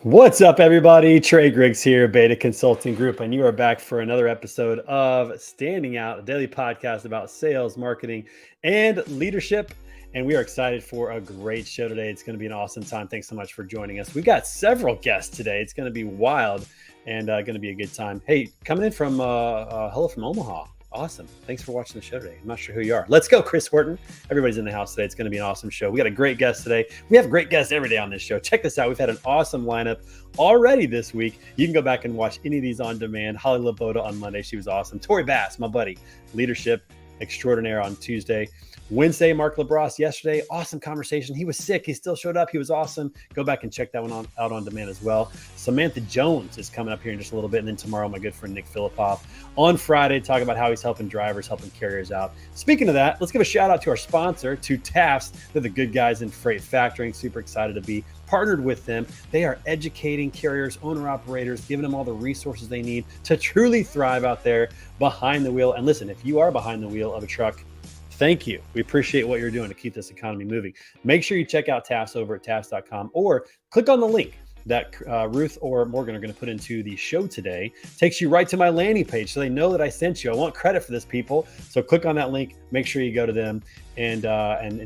What's up, everybody? Trey Griggs here, Beta Consulting Group, and you are back for another episode of Standing Out, a daily podcast about sales, marketing, and leadership. And we are excited for a great show today. It's going to be an awesome time. Thanks so much for joining us. We got several guests today. It's going to be wild and going to be a good time. Hey, coming in from hello from Omaha. Awesome. Thanks for watching the show today. I'm not sure who you are. Let's go, Chris Horton. Everybody's in the house today. It's going to be an awesome show. We got a great guest today. We have great guests every day on this show. Check this out. We've had an awesome lineup already this week. You can go back and watch any of these on demand. Holly Laboda on Monday. She was awesome. Tori Bass, my buddy, leadership extraordinaire on Tuesday. Wednesday, Mark LaBrosse yesterday. Awesome conversation. He was sick. He still showed up. He was awesome. Go back and check that one out on demand as well. Samantha Jones is coming up here in just a little bit. And then tomorrow, my good friend Nick Filipoff on Friday, talk about how he's helping drivers, helping carriers out. Speaking of that, let's give a shout out to our sponsor, to TAFS. They're the good guys in freight factoring. Super excited to be partnered with them. They are educating carriers, owner-operators, giving them all the resources they need to truly thrive out there behind the wheel. And listen, if you are behind the wheel of a truck, thank you. We appreciate what you're doing to keep this economy moving. Make sure you check out TAFS over at TAFS.com or click on the link that Ruth or Morgan are going to put into the show today. Takes you right to my landing page so they know that I sent you. I want credit for this, people. So click on that link. Make sure you go to them and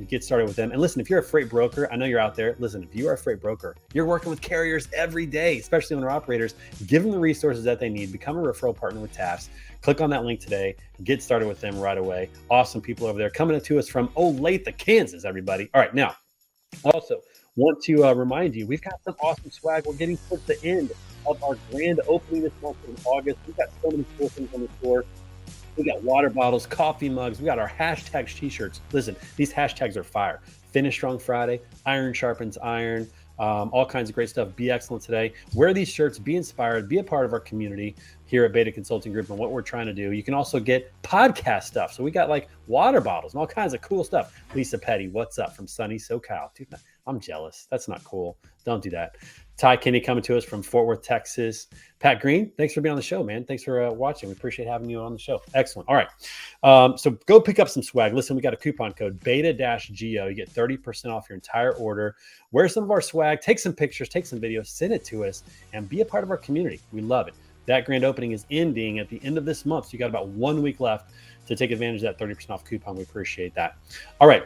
get started with them. And listen, if you're a freight broker, I know you're out there. Listen, if you are a freight broker, you're working with carriers every day, especially owner operators. Give them the resources that they need. Become a referral partner with TAFS. Click on that link today. Get started with them right away. Awesome people over there coming to us from Olathe, Kansas, everybody. All right, now, also want to remind you, we've got some awesome swag. We're getting towards the end of our grand opening this month in August. We've got so many cool things on the store. We got water bottles, coffee mugs. We got our hashtag t-shirts. Listen, these hashtags are fire. Finish Strong Friday, Iron Sharpens Iron, all kinds of great stuff. Be excellent today. Wear these shirts, be inspired, be a part of our community here at Beta Consulting Group and what we're trying to do. You can also get podcast stuff. So we got like water bottles and all kinds of cool stuff. Lisa Petty, what's up from sunny SoCal? Dude, I'm jealous. That's not cool. Don't do that. Ty Kinney coming to us from Fort Worth, Texas. Pat Green, thanks for being on the show, man. Thanks for watching. We appreciate having you on the show. Excellent. All right. So go pick up some swag. Listen, we got a coupon code BETA-GO. You get 30% off your entire order. Wear some of our swag, take some pictures, take some videos, send it to us, and be a part of our community. We love it. That grand opening is ending at the end of this month. So you got about 1 week left to take advantage of that 30% off coupon. We appreciate that. All right.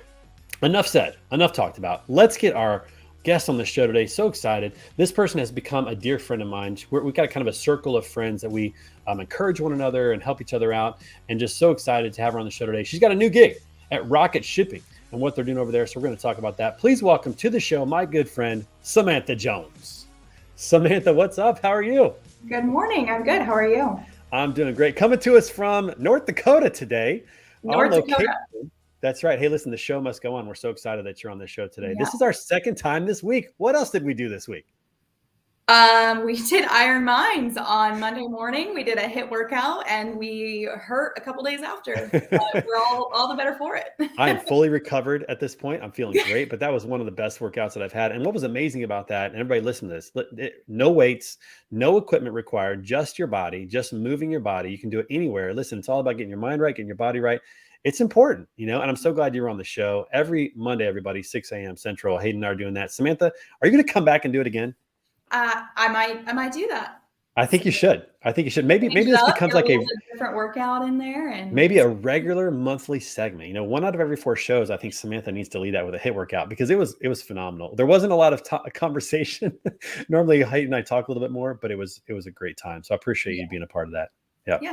Enough said, enough talked about. Let's get our guest on the show today. So excited. This person has become a dear friend of mine. We've got kind of a circle of friends that we encourage one another and help each other out. And just so excited to have her on the show today. She's got a new gig at RocketShipping and what they're doing over there. So we're going to talk about that. Please welcome to the show my good friend, Samantha Jones. Samantha, what's up? How are you? Good morning. I'm good. How are you? I'm doing great. Coming to us from North Dakota today. North Dakota. That's right. Hey, listen, the show must go on. We're so excited that you're on the show today. Yeah. This is our second time this week. What else did we do this week? We did Iron Minds on Monday morning. We did a HIIT workout and we hurt a couple days after. We're all the better for it. I am fully recovered at this point. I'm feeling great, but that was one of the best workouts that I've had. And what was amazing about that, and everybody listen to this, no weights, no equipment required, just your body, just moving your body. You can do it anywhere. Listen, it's all about getting your mind right, getting your body right. It's important, and I'm so glad you're on the show every Monday, everybody, 6 a.m. Central. Hayden and I are doing that. Samantha, are you going to come back and do it again? I might do that. I think you should. Maybe this becomes like a different workout in there, and maybe a regular monthly segment. 1 out of every 4 shows. I think Samantha needs to lead that with a HIIT workout because it was phenomenal. There wasn't a lot of conversation. Normally, Hayden and I talk a little bit more, but it was a great time. So I appreciate you being a part of that. Yeah.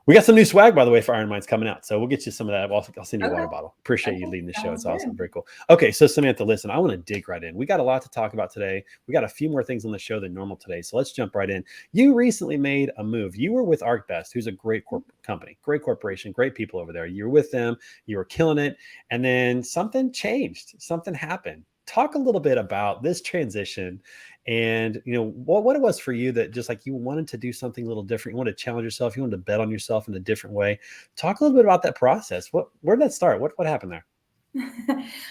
We got some new swag, by the way, for Iron Minds coming out. So we'll get you some of that. I'll send you a water bottle. Appreciate you leading the show. It's awesome. Very cool. Okay. So Samantha, listen, I want to dig right in. We got a lot to talk about today. We got a few more things on the show than normal today. So let's jump right in. You recently made a move. You were with ArcBest, who's a great company, great corporation, great people over there. You were with them. You were killing it. And then something changed. Something happened. Talk a little bit about this transition and, what it was for you that just like you wanted to do something a little different. You wanted to challenge yourself. You wanted to bet on yourself in a different way. Talk a little bit about that process. Where did that start? What happened there?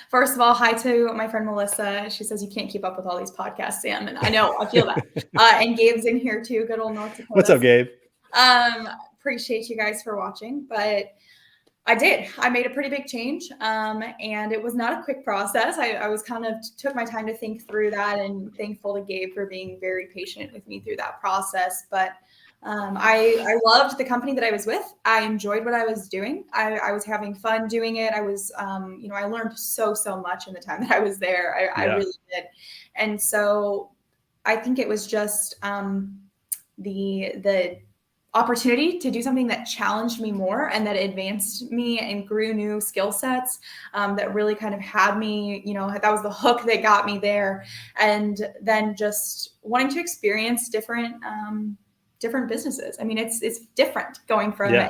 First of all, hi to my friend Melissa. She says you can't keep up with all these podcasts, Sam. And I know, I feel that. And Gabe's in here too. Good old North Dakota. What's up, Gabe? Appreciate you guys for watching. But I did. I made a pretty big change, and it was not a quick process. I was kind of took my time to think through that, and thankful to Gabe for being very patient with me through that process. But I loved the company that I was with. I enjoyed what I was doing. I was having fun doing it. I was, I learned so much in the time that I was there. I really did. And so I think it was just the opportunity to do something that challenged me more and that advanced me and grew new skill sets, that really kind of had me, that was the hook that got me there. And then just wanting to experience different businesses. I mean, it's different going from a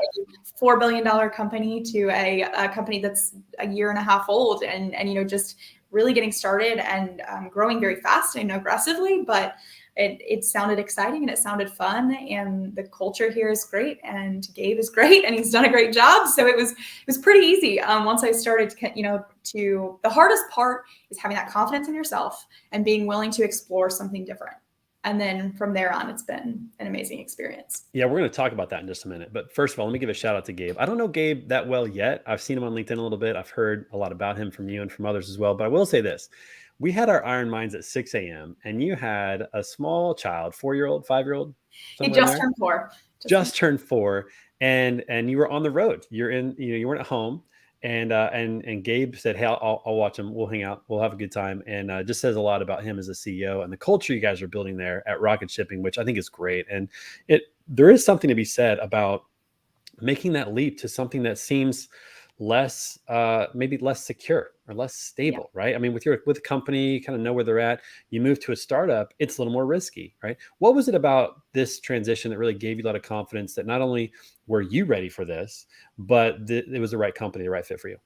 $4 billion company to a company that's a year and a half old, and just really getting started and growing very fast and aggressively. But it sounded exciting and it sounded fun, and the culture here is great, and Gabe is great, and he's done a great job. So it was pretty easy. Once I started to the hardest part is having that confidence in yourself and being willing to explore something different. And then from there on, it's been an amazing experience. Yeah, we're going to talk about that in just a minute. But first of all, let me give a shout out to Gabe. I don't know Gabe that well yet. I've seen him on LinkedIn a little bit. I've heard a lot about him from you and from others as well. But I will say this. We had our Iron Minds at 6 a.m. and you had a small child, 4-year-old, 5-year-old. He just turned 4. Just turned 4. And you were on the road. You're in, you weren't at home. And Gabe said, "Hey, I'll watch him. We'll hang out. We'll have a good time." And just says a lot about him as a CEO and the culture you guys are building there at RocketShipping, which I think is great. And there is something to be said about making that leap to something that seems less, maybe less secure or less stable, right? I mean, with a company, you kind of know where they're at. You move to a startup, it's a little more risky, right? What was it about this transition that really gave you a lot of confidence that not only were you ready for this, but it was the right company, the right fit for you?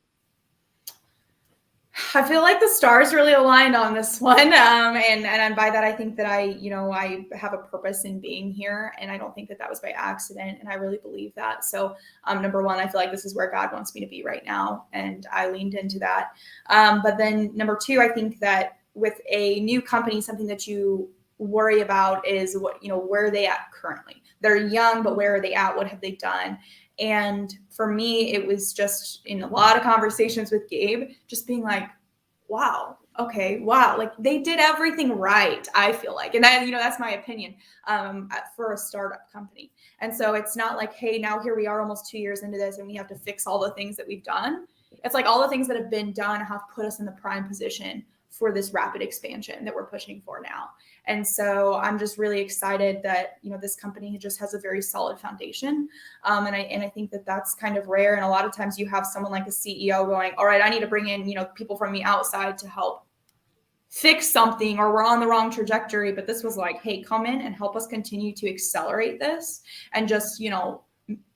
I feel like the stars really aligned on this one. And by that, I think that I have a purpose in being here, and I don't think that was by accident. And I really believe that. So, number one, I feel like this is where God wants me to be right now. And I leaned into that. But then number two, I think that with a new company, something that you worry about is where are they at currently? They're young, but where are they at? What have they done? And for me, it was just in a lot of conversations with Gabe, just being like, wow, okay, wow. Like they did everything right, I feel like. And that's my opinion, for a startup company. And so it's not like, hey, now here we are almost 2 years into this and we have to fix all the things that we've done. It's like all the things that have been done have put us in the prime position for this rapid expansion that we're pushing for now. And so I'm just really excited that, this company just has a very solid foundation. And I think that that's kind of rare. And a lot of times you have someone like a CEO going, all right, I need to bring in, people from the outside to help fix something, or we're on the wrong trajectory. But this was like, hey, come in and help us continue to accelerate this and just,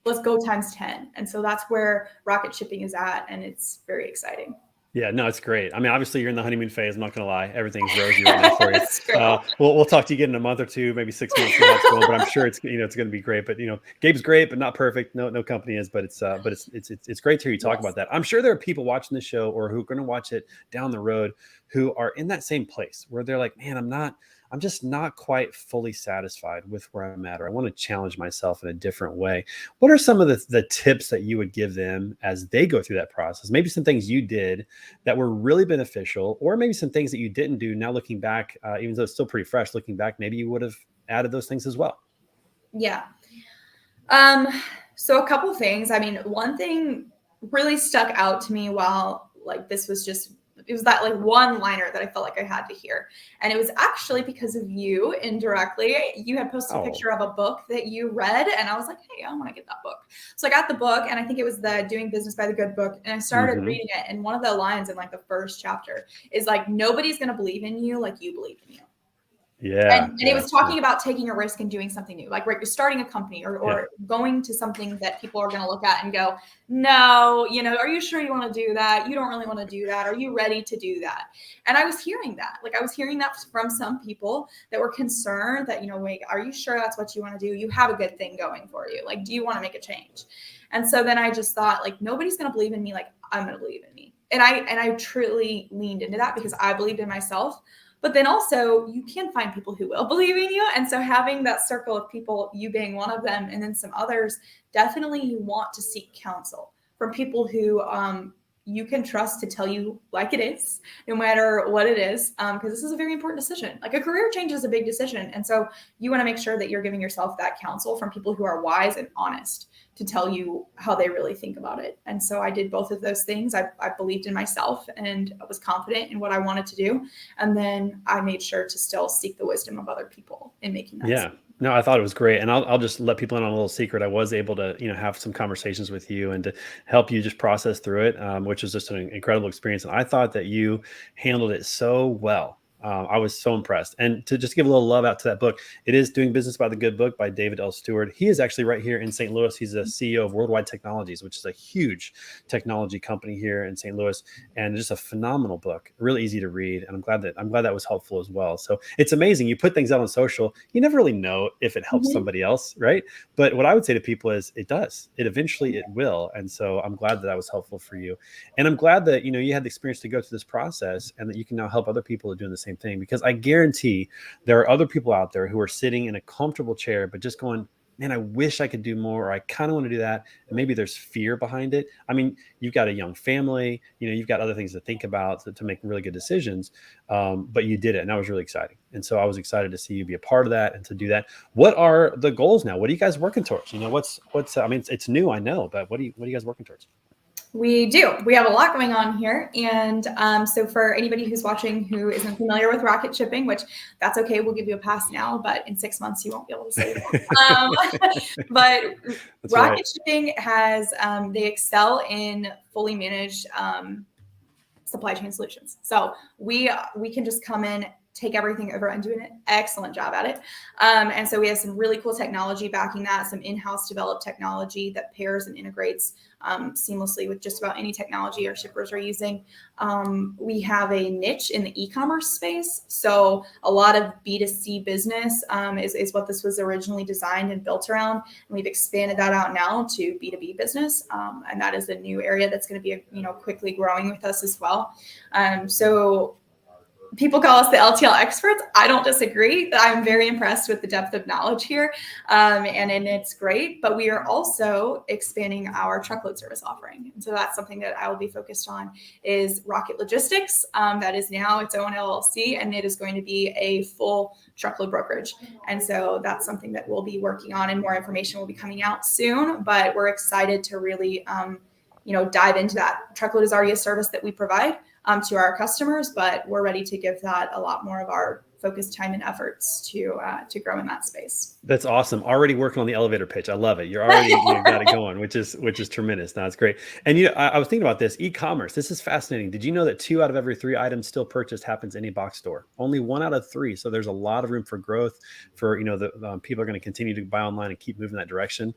let's go times 10. And so that's where RocketShipping is at. And it's very exciting. Yeah, no, it's great. I mean, obviously you're in the honeymoon phase. I'm not going to lie. Everything's rosy right now for you. We'll talk to you again in a month or two, maybe 6 months. Going, but I'm sure it's going to be great. But Gabe's great, but not perfect. No company is. But it's great to hear you talk about that. I'm sure there are people watching the show or who are going to watch it down the road who are in that same place where they're like, man, I'm just not quite fully satisfied with where I'm at, or I want to challenge myself in a different way. What are some of the tips that you would give them as they go through that process? Maybe some things you did that were really beneficial, or maybe some things that you didn't do. Now looking back, even though it's still pretty fresh, looking back, maybe you would have added those things as well. Yeah. So a couple things. I mean, one thing really stuck out to me while this was just, it was that one liner that I felt like I had to hear. And it was actually because of you indirectly. You had posted a picture of a book that you read, and I was like, hey, I want to get that book. So I got the book, and I think it was the Doing Business by the Good book. And I started reading it. And one of the lines in the first chapter is nobody's going to believe in you like you believe in you. Yeah. And it was talking about taking a risk and doing something new, you're starting a company or going to something that people are going to look at and go, no, are you sure you want to do that? You don't really want to do that. Are you ready to do that? And I was hearing that, I was hearing that from some people that were concerned that, wait, are you sure that's what you want to do? You have a good thing going for you. Do you want to make a change? And so then I just thought nobody's going to believe in me. I'm going to believe in me. And I truly leaned into that because I believed in myself. But then also you can find people who will believe in you. And so having that circle of people, you being one of them, and then some others, definitely you want to seek counsel from people who you can trust to tell you like it is, no matter what it is, because this is a very important decision. Like a career change is a big decision. And so you want to make sure that you're giving yourself that counsel from people who are wise and honest to tell you how they really think about it. And so I did both of those things. I believed in myself and I was confident in what I wanted to do. And then I made sure to still seek the wisdom of other people in making that decision. No, I thought it was great. And I'll just let people in on a little secret. I was able to, have some conversations with you and to help you just process through it, which was just an incredible experience. And I thought that you handled it so well. I was so impressed. And to just give a little love out to that book, it is Doing Business by the Good Book by David L. Stewart. He is actually right here in St. Louis. He's a CEO of Worldwide Technologies, which is a huge technology company here in St. Louis, and just a phenomenal book, really easy to read. And I'm glad that was helpful as well. So it's amazing. You put things out on social, you never really know if it helps somebody else, right? But what I would say to people is it does. It will. And so I'm glad that was helpful for you. And I'm glad that, you had the experience to go through this process and that you can now help other people doing the same thing, because I guarantee there are other people out there who are sitting in a comfortable chair, but just going, man, I wish I could do more, or I kind of want to do that. And maybe there's fear behind it. I mean, you've got a young family, you've got other things to think about to make really good decisions. But you did it, and that was really exciting. And so I was excited to see you be a part of that and to do that. What are the goals now? What are you guys working towards? I mean, it's new, I know, but what are you guys working towards? We do. We have a lot going on here. And so for anybody who's watching who isn't familiar with RocketShipping, which that's okay, we'll give you a pass now, but in 6 months you won't be able to say that. But RocketShipping has, they excel in fully managed supply chain solutions. So we can just come in, take everything over and do an excellent job at it. And so we have some really cool technology backing that, some in-house developed technology that pairs and integrates seamlessly with just about any technology our shippers are using. We have a niche in the e-commerce space. So a lot of B2C business is what this was originally designed and built around. And we've expanded that out now to B2B business. And that is a new area that's going to be, quickly growing with us as well. So people call us the LTL experts. I don't disagree. I'm very impressed with the depth of knowledge here, and it's great. But we are also expanding our truckload service offering, and so that's something that I will be focused on is Rocket Logistics. That is now its own LLC, and it is going to be a full truckload brokerage. And so that's something that we'll be working on, and more information will be coming out soon. But we're excited to really, dive into that. Truckload is already a service that we provide to our customers, but we're ready to give that a lot more of our focused time and efforts to grow in that space. That's awesome. Already working on the elevator pitch. I love it. You're already got it going, which is tremendous. That's great. And I was thinking about this e-commerce. This is fascinating. Did you know that 2 out of every 3 items still purchased happens in a box store? Only 1 out of 3. So there's a lot of room for growth. For the people are going to continue to buy online and keep moving that direction.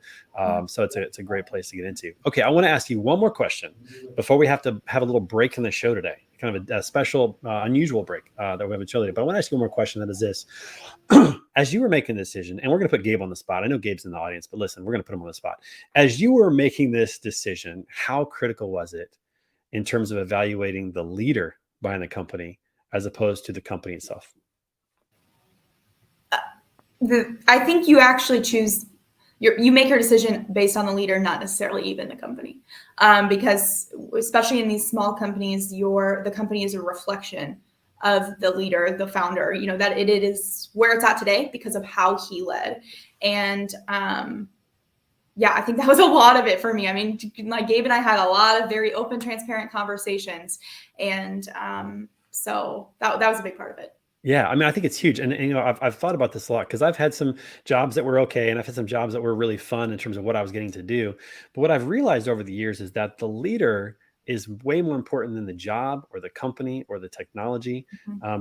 So it's a great place to get into. Okay, I want to ask you one more question before we have to have a little break in the show today. Kind of a special, unusual break that we have a show today. But I want to ask you one more question. That is this: as you were making the decision, and we're going to put Gabe on the spot. I know Gabe's in the audience, but listen, we're going to put him on the spot. As you were making this decision, how critical was it in terms of evaluating the leader behind the company as opposed to the company itself? I think you actually choose. You make your decision based on the leader, not necessarily even the company, because especially in these small companies, the company is a reflection of the leader, the founder. That it is where it's at today because of how he led, and I think that was a lot of it for me. I mean, like Gabe and I had a lot of very open, transparent conversations, and so that was a big part of it. Yeah, I mean, I think it's huge. And I've thought about this a lot because I've had some jobs that were okay, and I've had some jobs that were really fun in terms of what I was getting to do. But what I've realized over the years is that the leader is way more important than the job or the company or the technology,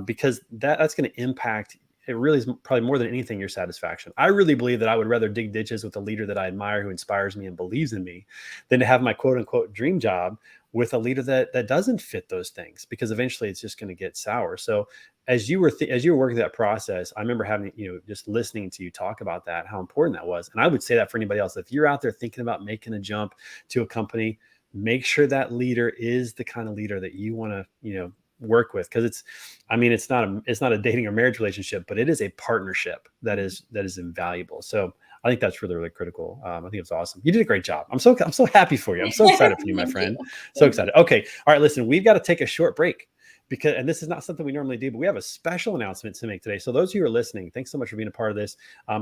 because that's going to impact. It really is probably more than anything your satisfaction. I really believe that I would rather dig ditches with a leader that I admire, who inspires me and believes in me, than to have my quote unquote dream job with a leader that doesn't fit those things, because eventually it's just going to get sour. So as you were working that process, I remember having, just listening to you talk about that, how important that was. And I would say that for anybody else, if you're out there thinking about making a jump to a company, make sure that leader is the kind of leader that you want to, work with. Cause it's not a dating or marriage relationship, but it is a partnership that is invaluable. So I think that's really, really critical. I think it's awesome. You did a great job. I'm so happy for you. I'm so excited for you, my Thank friend. you. So excited. Okay. All right. Listen, we've got to take a short break because, and this is not something we normally do, but we have a special announcement to make today. So those of you who are listening, thanks so much for being a part of this.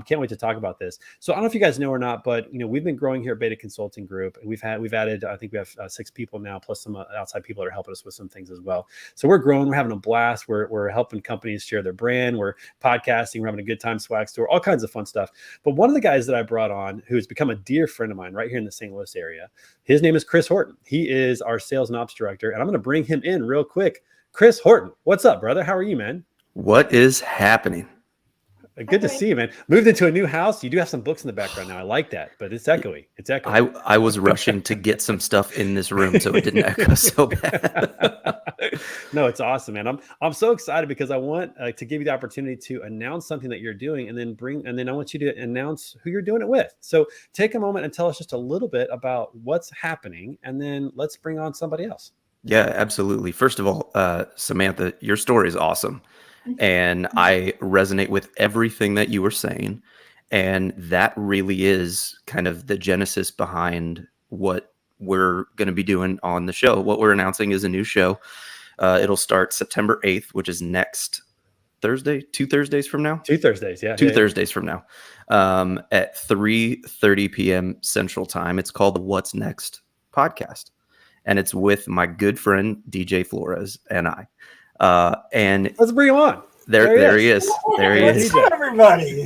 Can't wait to talk about this. So I don't know if you guys know or not, but we've been growing here at Beta Consulting Group, and we've added, I think we have 6 people now, plus some outside people that are helping us with some things as well. So we're growing, we're having a blast. We're helping companies share their brand. We're podcasting, we're having a good time, swag store, all kinds of fun stuff. But one of the guys that I brought on, who's become a dear friend of mine right here in the St. Louis area, his name is Chris Horton. He is our sales and ops director, and I'm going to bring him in real quick. Chris Horton, what's up, brother? How are you, man? What is happening? Good to see you, man. Moved into a new house. You do have some books in the background now. I like that, but it's echoey. It's echoey. I was rushing to get some stuff in this room so it didn't echo so bad. No, it's awesome, man. I'm so excited because I want to give you the opportunity to announce something that you're doing, and then I want you to announce who you're doing it with. So take a moment and tell us just a little bit about what's happening, and then let's bring on somebody else. Yeah, absolutely. First of all, Samantha, your story is awesome. And I resonate with everything that you were saying. And that really is kind of the genesis behind what we're going to be doing on the show. What we're announcing is a new show. It'll start September 8th, which is next Thursday, 2 Thursdays from now. 2 Thursdays, yeah. 2 Thursdays from now at 3:30 p.m. Central Time. It's called the What's Next podcast. And it's with my good friend, DJ Flores, and I. And let's bring him on. There he is. There he is. What's up, everybody?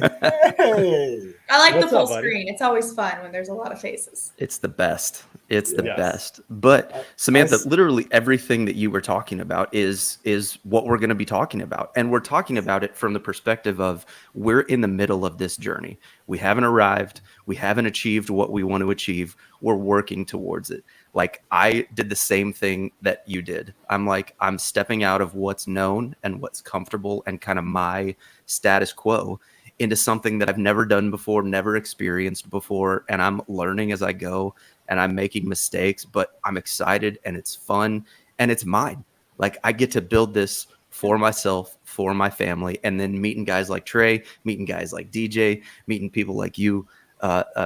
Hey. I like What's the full up, buddy? screen. It's always fun when there's a lot of faces. It's the best. It's the Yes. best. But Samantha, I- literally everything that you were talking about is what we're going to be talking about. And we're talking about it from the perspective of we're in the middle of this journey. We haven't arrived. We haven't achieved what we want to achieve. We're working towards it. Like I did the same thing that you did. I'm stepping out of what's known and what's comfortable and kind of my status quo into something that I've never done before, never experienced before. And I'm learning as I go and I'm making mistakes, but I'm excited and it's fun and it's mine. Like I get to build this for myself, for my family, and then meeting guys like Trey, meeting guys like DJ, meeting people like you,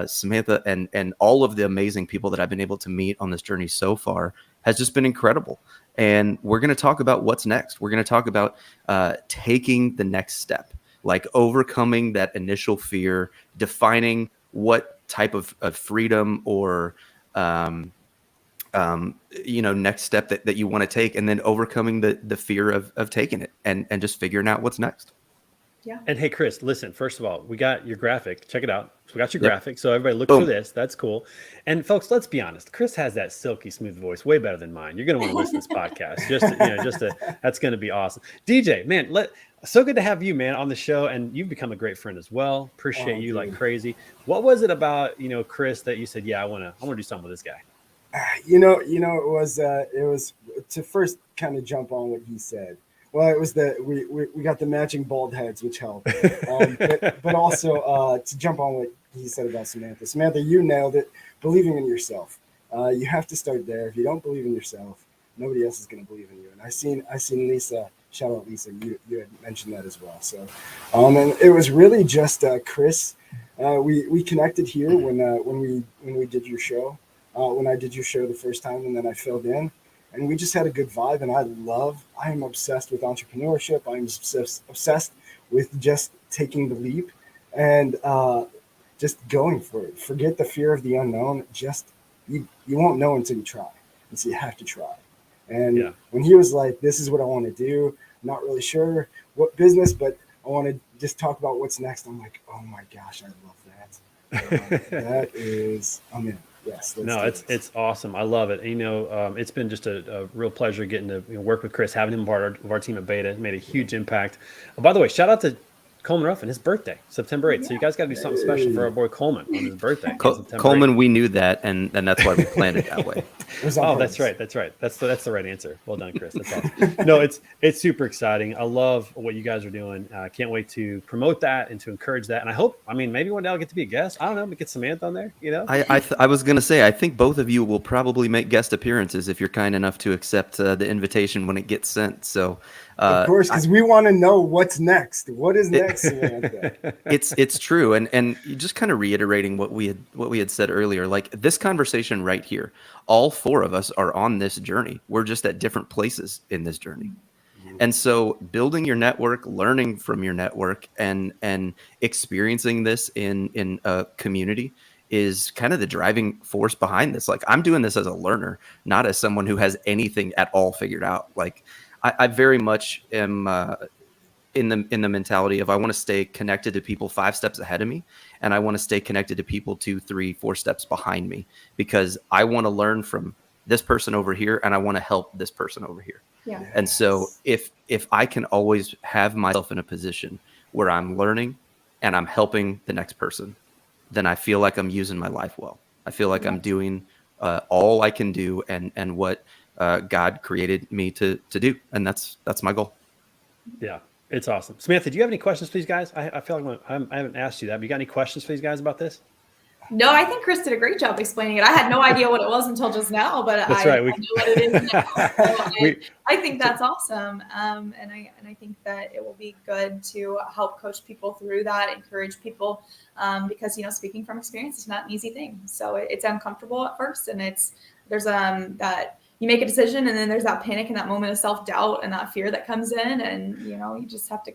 Samantha, and all of the amazing people that I've been able to meet on this journey so far has just been incredible. And we're going to talk about what's next. We're going to talk about taking the next step, like overcoming that initial fear, defining what type of freedom or next step that you want to take, and then overcoming the fear of taking it and just figuring out what's next. Yeah. And hey, Chris, listen, first of all, we got your graphic. Check it out. So we got your Yep. graphic. So everybody look Boom. for this. That's cool. And folks, let's be honest. Chris has that silky smooth voice, way better than mine. You're going to want to listen to this podcast. That's going to be awesome. DJ, man, so good to have you, man, on the show. And you've become a great friend as well. Appreciate you like crazy. What was it about, Chris, that you said, yeah, I want to do something with this guy? It was to first kind of jump on what he said. Well, it was we got the matching bald heads, which helped. But also to jump on what he said about Samantha. Samantha, you nailed it. Believing in yourself. You have to start there. If you don't believe in yourself, nobody else is going to believe in you. And I seen Lisa. Shout out Lisa. You had mentioned that as well. So, and it was really just Chris. We connected here when we did your show. When I did your show the first time, and then I filled in. And we just had a good vibe, and I am obsessed with entrepreneurship. I'm obsessed with just taking the leap and just going for it. Forget the fear of the unknown. Just you won't know until you try, and so you have to try. And when he was like, "This is what I want to do," I'm not really sure what business, but I want to just talk about what's next. I'm like, "Oh my gosh, I love that! I'm in." Yes. No, it's awesome. I love it. It's been just a real pleasure getting to work with Chris, having him part of our team at Beta. It made a huge impact. By the way, shout out to Coleman Ruffin, his birthday, September 8th. So you guys got to do something special for our boy Coleman on his birthday. Coleman, 8th. We knew that, and that's why we planned it that way. Oh, that's right. That's the right answer. Well done, Chris. That's awesome. No, it's super exciting. I love what you guys are doing. I can't wait to promote that and to encourage that. And I hope, maybe one day I'll get to be a guest. I don't know, get Samantha on there. I was going to say, I think both of you will probably make guest appearances if you're kind enough to accept the invitation when it gets sent. So Of course, because we want to know what's next. What is next, Samantha? It's true, and you just kind of reiterating what we had said earlier. Like this conversation right here, all four of us are on this journey. We're just at different places in this journey. And so building your network, learning from your network, and experiencing this in a community is kind of the driving force behind this. Like I'm doing this as a learner, not as someone who has anything at all figured out. Like I very much am in the mentality of I want to stay connected to people 5 steps ahead of me, and I want to stay connected to people 2, 3, 4 steps behind me, because I want to learn from this person over here and I want to help this person over here. Yeah. And so if I can always have myself in a position where I'm learning and I'm helping the next person, then I feel like I'm using my life well. I feel like I'm doing all I can do and what God created me to do. And that's my goal. Yeah, it's awesome. Samantha, do you have any questions for these guys? I feel like I haven't asked you that, but you got any questions for these guys about this? No, I think Chris did a great job explaining it. I had no idea what it was until just now, but That's I right. know what it is now. So I think that's awesome. And I think that it will be good to help coach people through that, encourage people, because, speaking from experience, it's not an easy thing. So it's uncomfortable at first, and there's that you make a decision, and then there's that panic and that moment of self-doubt and that fear that comes in, and, you just have to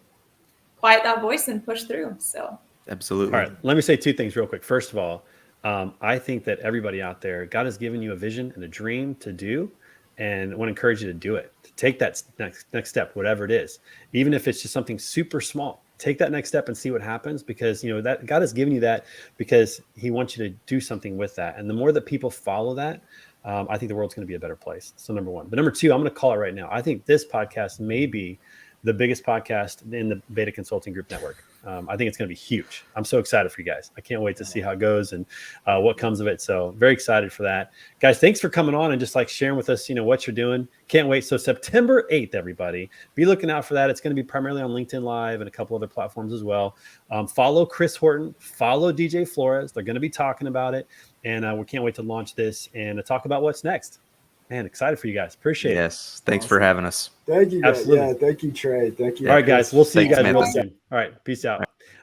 quiet that voice and push through. So. Absolutely. All right. Let me say 2 things real quick. First of all, I think that everybody out there, God has given you a vision and a dream to do, and I want to encourage you to do it, to take that next step, whatever it is, even if it's just something super small. Take that next step and see what happens, because that God has given you that because He wants you to do something with that. And the more that people follow that, I think the world's going to be a better place. So number 1. But number 2, I'm going to call it right now. I think this podcast may be the biggest podcast in the Beta Consulting Group network. I think it's going to be huge. I'm so excited for you guys. I can't wait to see how it goes and what comes of it. So very excited for that. Guys, thanks for coming on and just sharing with us, what you're doing. Can't wait. So September 8th, everybody, be looking out for that. It's going to be primarily on LinkedIn Live and a couple other platforms as well. Follow Chris Horton, follow DJ Flores. They're going to be talking about it. And we can't wait to launch this and to talk about what's next. Man, excited for you guys. Appreciate it. Yes. Thanks for having us. Thank you, guys. Absolutely. Yeah, thank you, Trey. Thank you. All right, guys. We'll see you guys real Samantha. soon. All right. Peace out.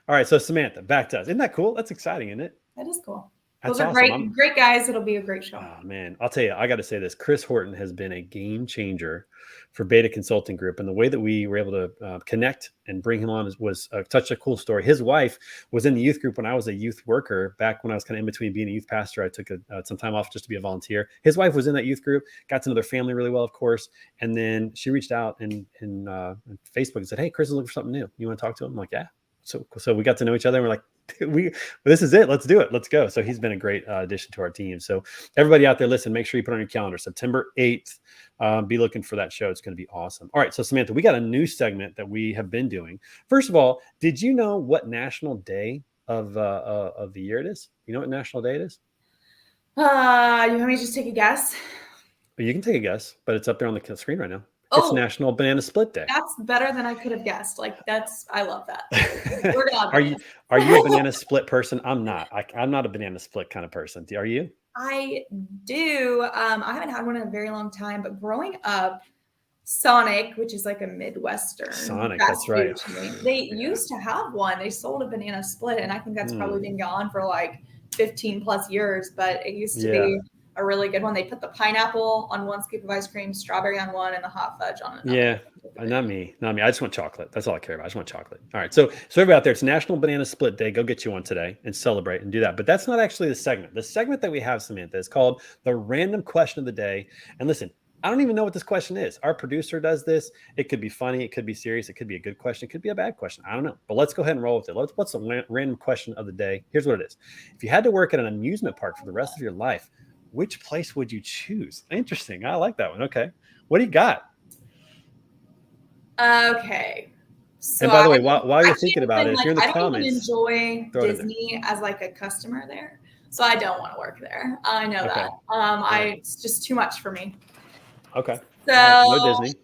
All right. So Samantha, back to us. Isn't that cool? That's exciting, isn't it? That is cool. That's Those are awesome. great guys. It'll be a great show. Oh, man. I'll tell you, I got to say this. Chris Horton has been a game changer for Beta Consulting Group. And the way that we were able to connect and bring him on was such a cool story. His wife was in the youth group when I was a youth worker. Back when I was kind of in between being a youth pastor, I took some time off just to be a volunteer. His wife was in that youth group, got to know their family really well, of course. And then she reached out in Facebook and said, "Hey, Chris is looking for something new. You want to talk to him?" I'm like, "Yeah." So we got to know each other, and we're like, this is it. Let's do it. Let's go. So he's been a great addition to our team. So everybody out there, listen, make sure you put on your calendar, September 8th. Be looking for that show. It's going to be awesome. All right. So Samantha, we got a new segment that we have been doing. First of all, did you know what national day of the year it is? You know what national day it is? You want me to just take a guess? You can take a guess, but it's up there on the screen right now. Oh, it's National Banana Split Day. That's better than I could have guessed. I love that. We're gonna Are you a banana split person? I'm not. I'm not a banana split kind of person. Are you? I do. I haven't had one in a very long time, but growing up, Sonic, which is like a Midwestern Sonic, fast that's right. food chain, they used to have one. They sold a banana split, and I think that's probably been gone for like 15 plus years, but it used to be a really good one. They put the pineapple on one scoop of ice cream, strawberry on one, and the hot fudge on another. Yeah, not me. I just want chocolate. That's all I care about. I just want chocolate. All right. So everybody out there, it's National Banana Split Day. Go get you one today and celebrate and do that. But that's not actually the segment. The segment that we have, Samantha, is called the Random Question of the Day. And listen, I don't even know what this question is. Our producer does this. It could be funny. It could be serious. It could be a good question. It could be a bad question. I don't know. But let's go ahead and roll with it. What's the random question of the day? Here's what it is. If you had to work at an amusement park for the rest of your life, which place would you choose? Interesting. I like that one. Okay. What do you got? Okay. So and by the way, while you're thinking about it, if you're in the I don't comments, even enjoy Disney as like a customer there. So I don't want to work there. I know that. It's just too much for me. Okay. So no Disney.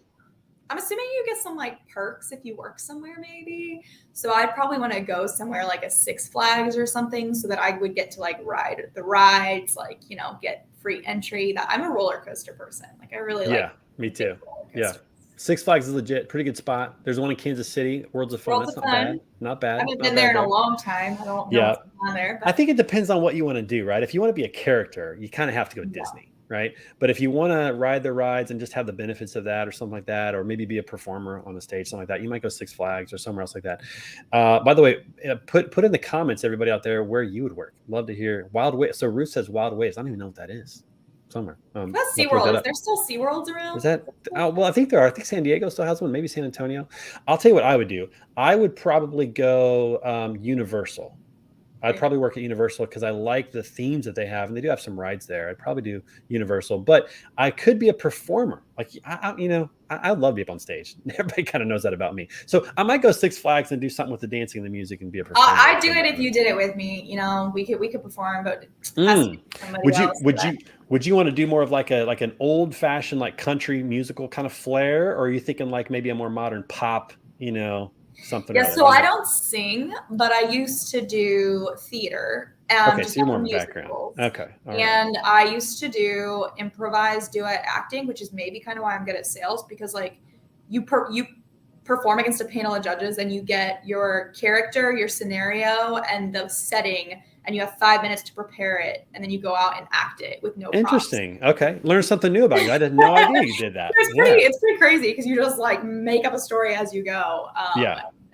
I'm assuming you get some like perks if you work somewhere maybe. So I'd probably want to go somewhere like a Six Flags or something so that I would get to like ride the rides, like, get free entry. That I'm a roller coaster person. Like I really like. Yeah, me too. Yeah. Six Flags is legit, pretty good spot. There's one in Kansas City, Worlds of Fun. Worlds That's of not Fun. bad. Not bad. I haven't Not been bad there in a long time. I don't know Yeah. what's going on there. But I think it depends on what you want to do, right? If you want to be a character, you kind of have to go to Disney, right? But if you want to ride the rides and just have the benefits of that or something like that, or maybe be a performer on the stage, something like that, you might go Six Flags or somewhere else like that. By the way, put in the comments, everybody out there, where you would work. Love to hear. Wild Waves. So Ruth says Wild Waves. I don't even know what that is. Somewhere. that's SeaWorld. Is there still SeaWorlds around? Is that? Well, I think there are. I think San Diego still has one. Maybe San Antonio. I'll tell you what I would do. I would probably go Universal. I'd probably work at Universal because I like the themes that they have, and they do have some rides there. I'd probably do Universal, but I could be a performer. Like I love to be up on stage. Everybody kind of knows that about me. So I might go Six Flags and do something with the dancing and the music and be a performer. I'd do it if you did it with me. You know, we could perform, but would you want to do more of like an old fashioned like country musical kind of flair, or are you thinking like maybe a more modern pop? Something. Yeah, so I don't sing, but I used to do theater. Okay, so you're more of a background. Okay. And I used to do improvised duet acting, which is maybe kind of why I'm good at sales, because like you perform against a panel of judges and you get your character, your scenario, and the setting, and you have 5 minutes to prepare it, and then you go out and act it with no props. Interesting. Okay. Learn something new about you. I had no idea you did that. It's pretty crazy because you just like make up a story as you go.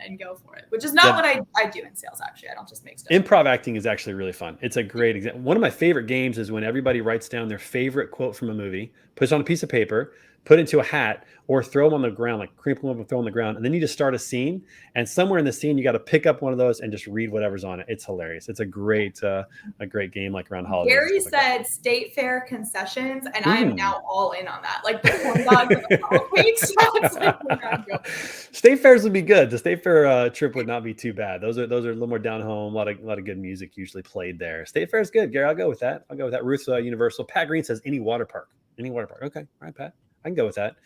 And go for it, which is not what I do in sales. Actually, I don't just make stuff. Improv acting is actually really fun. It's a great example. One of my favorite games is when everybody writes down their favorite quote from a movie, puts it on a piece of paper, put it into a hat, or throw them on the ground, like crinkle them up and throw them on the ground. And then you just start a scene. And somewhere in the scene, you got to pick up one of those and just read whatever's on it. It's hilarious. It's a great game like around holidays. Gary said State Fair concessions, and I am now all in on that. Like the corn dogs and the State Fairs would be good. The State Fair trip would not be too bad. Those are a little more down home. A lot of good music usually played there. State Fair is good, Gary. I'll go with that. Ruth, Universal. Pat Green says any water park. Okay. All right, Pat. I can go with that.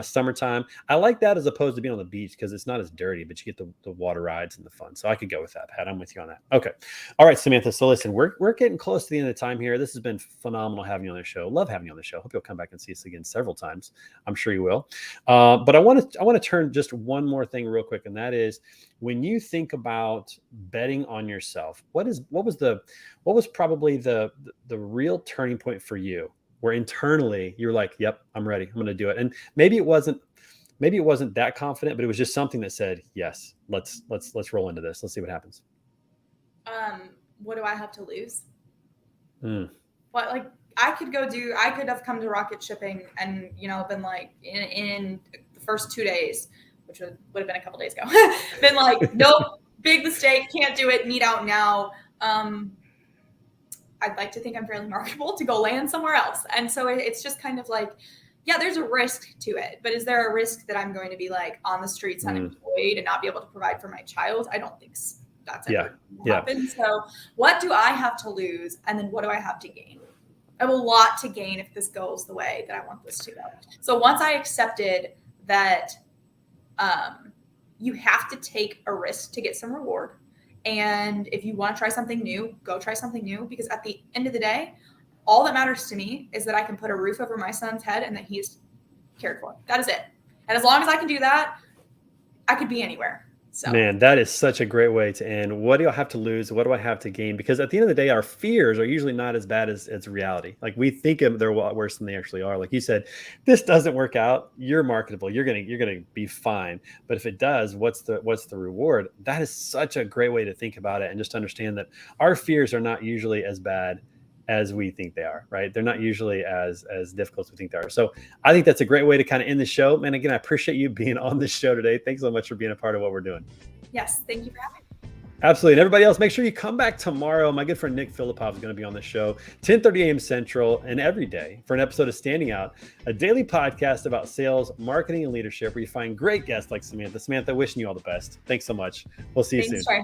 Summertime. I like that as opposed to being on the beach because it's not as dirty, but you get the water rides and the fun. So I could go with that, Pat. I'm with you on that. Okay. All right, Samantha. So listen, we're getting close to the end of the time here. This has been phenomenal having you on the show. Love having you on the show. Hope you'll come back and see us again several times. I'm sure you will. But I want to turn just one more thing real quick, and that is when you think about betting on yourself, what was probably the real turning point for you? Where internally you're like, yep, I'm ready. I'm going to do it. And maybe it wasn't that confident, but it was just something that said, yes, let's roll into this. Let's see what happens. What do I have to lose? What, like I could have come to RocketShipping and, been like in the first 2 days, which would have been a couple days ago, been like, nope, big mistake. Can't do it. Need out now. I'd like to think I'm fairly marketable to go land somewhere else. And so it's just kind of like, yeah, there's a risk to it, but is there a risk that I'm going to be like on the streets unemployed and not be able to provide for my child? I don't think that's ever going to happen. So what do I have to lose? And then what do I have to gain? I have a lot to gain if this goes the way that I want this to go. So once I accepted that you have to take a risk to get some reward, and if you want to try something new, go try something new. Because at the end of the day, all that matters to me is that I can put a roof over my son's head and that he's cared for. That is it. And as long as I can do that, I could be anywhere. So. Man, that is such a great way to end. What do I have to lose? What do I have to gain? Because at the end of the day, our fears are usually not as bad as reality. Like we think they're a lot worse than they actually are. Like you said, this doesn't work out. You're marketable. You're gonna be fine. But if it does, what's the reward? That is such a great way to think about it, and just understand that our fears are not usually as bad as we think they are, right? They're not usually as difficult as we think they are. So I think that's a great way to kind of end the show. Man, again, I appreciate you being on the show today. Thanks so much for being a part of what we're doing. Yes, thank you for having me. Absolutely. And everybody else, make sure you come back tomorrow. My good friend Nick Filipov is going to be on the show, 10:30 a.m. Central, and every day for an episode of Standing Out, a daily podcast about sales, marketing, and leadership where you find great guests like Samantha. Samantha, wishing you all the best. Thanks so much. We'll see you soon.